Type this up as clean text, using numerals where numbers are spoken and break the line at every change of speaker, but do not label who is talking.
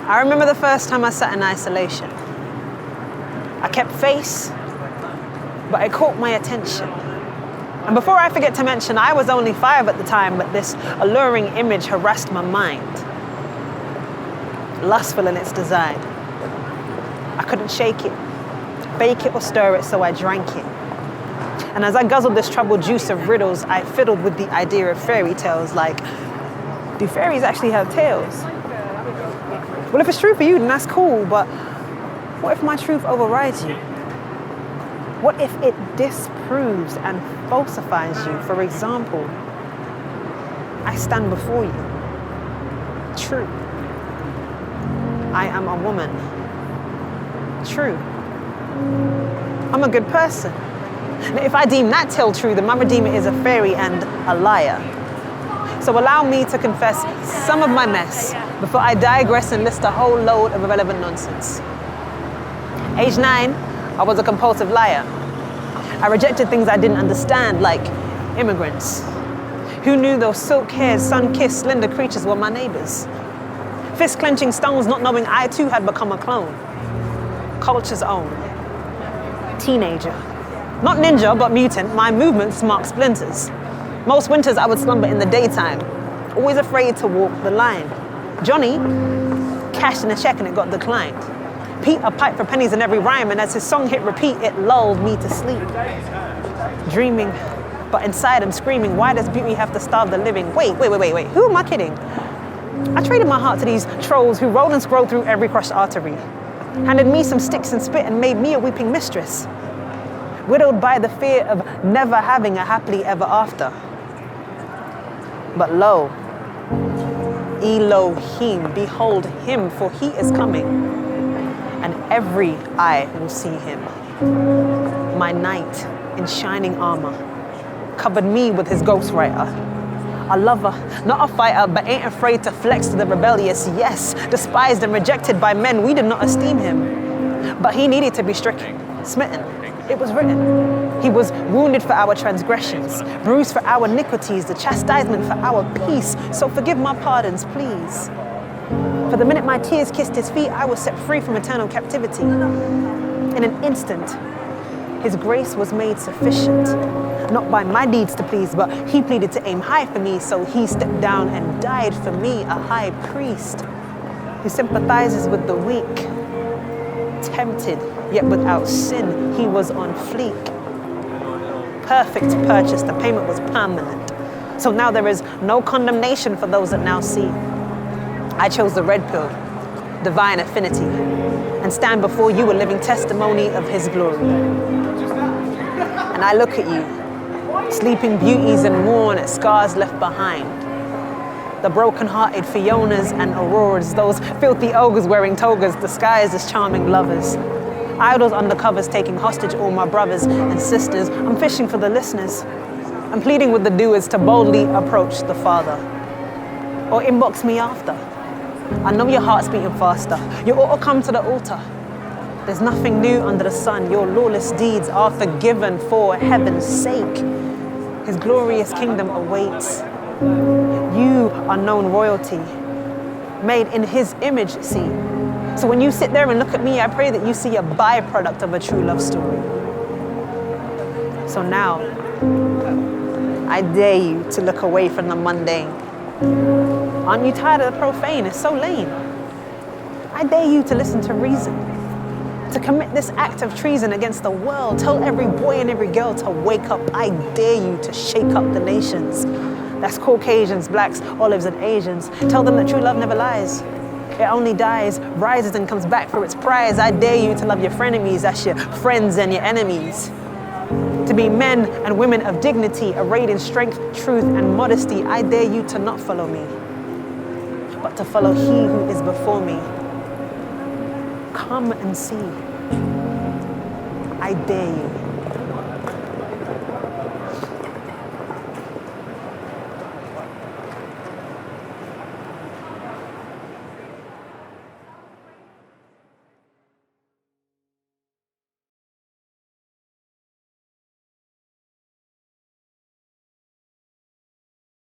I remember the first time I sat in isolation. I kept face, but it caught my attention. And before I forget to mention, I was only 5 at the time, but this alluring image harassed my mind. Lustful in its design. I couldn't shake it, bake it or stir it, so I drank it. And as I guzzled this troubled juice of riddles, I fiddled with the idea of fairy tales, like, do fairies actually have tails? Well, if it's true for you, then that's cool, but what if my truth overrides you? What if it disproves and falsifies you? For example, I stand before you. True. I am a woman. True. I'm a good person. Now, if I deem that tale true, then my redeemer is a fairy and a liar. So allow me to confess some of my mess before I digress and list a whole load of irrelevant nonsense. Age 9, I was a compulsive liar. I rejected things I didn't understand, like immigrants. Who knew those silk-haired, sun-kissed, slender creatures were my neighbors? Fist-clenching stones, not knowing I too had become a clone. Culture's own. Teenager. Not ninja, but mutant, my movements mark splinters. Most winters I would slumber in the daytime, always afraid to walk the line. Johnny cashed in a check and it got declined. Pete a pipe for pennies in every rhyme, and as his song hit repeat, it lulled me to sleep. Dreaming, but inside I'm screaming, why does beauty have to starve the living? Wait, who am I kidding? I traded my heart to these trolls who rolled and scrolled through every crushed artery, handed me some sticks and spit and made me a weeping mistress, widowed by the fear of never having a happily ever after. But lo, Elohim, behold him, for he is coming, and every eye will see him. My knight in shining armor covered me with his ghostwriter. A lover, not a fighter, but ain't afraid to flex to the rebellious. Yes, despised and rejected by men, we did not esteem him. But he needed to be stricken, smitten. It was written. He was wounded for our transgressions, bruised for our iniquities, the chastisement for our peace. So forgive my pardons, please. For the minute my tears kissed his feet, I was set free from eternal captivity. In an instant, his grace was made sufficient, not by my deeds to please, but he pleaded to aim high for me, so he stepped down and died for me, a high priest who sympathizes with the weak. Tempted, yet without sin, he was on fleek. Perfect purchase, the payment was permanent. So now there is no condemnation for those that now see. I chose the red pill, divine affinity, and stand before you a living testimony of his glory. And I look at you, sleeping beauties and mourn at scars left behind. The broken-hearted Fionas and Auroras, those filthy ogres wearing togas disguised as charming lovers. Idols undercovers taking hostage all my brothers and sisters. I'm fishing for the listeners. I'm pleading with the doers to boldly approach the Father. Or inbox me after. I know your heart's beating faster. You ought to come to the altar. There's nothing new under the sun. Your lawless deeds are forgiven for heaven's sake. His glorious kingdom awaits. You are known royalty, made in his image, see. So when you sit there and look at me, I pray that you see a byproduct of a true love story. So now, I dare you to look away from the mundane. Aren't you tired of the profane? It's so lame. I dare you to listen to reason, to commit this act of treason against the world. Tell every boy and every girl to wake up. I dare you to shake up the nations. That's Caucasians, blacks, olives, and Asians. Tell them that true love never lies. It only dies, rises, and comes back for its prize. I dare you to love your frenemies, that's your friends and your enemies. To be men and women of dignity, arrayed in strength, truth, and modesty. I dare you to not follow me, but to follow he who is before me. Come and see. I dare you.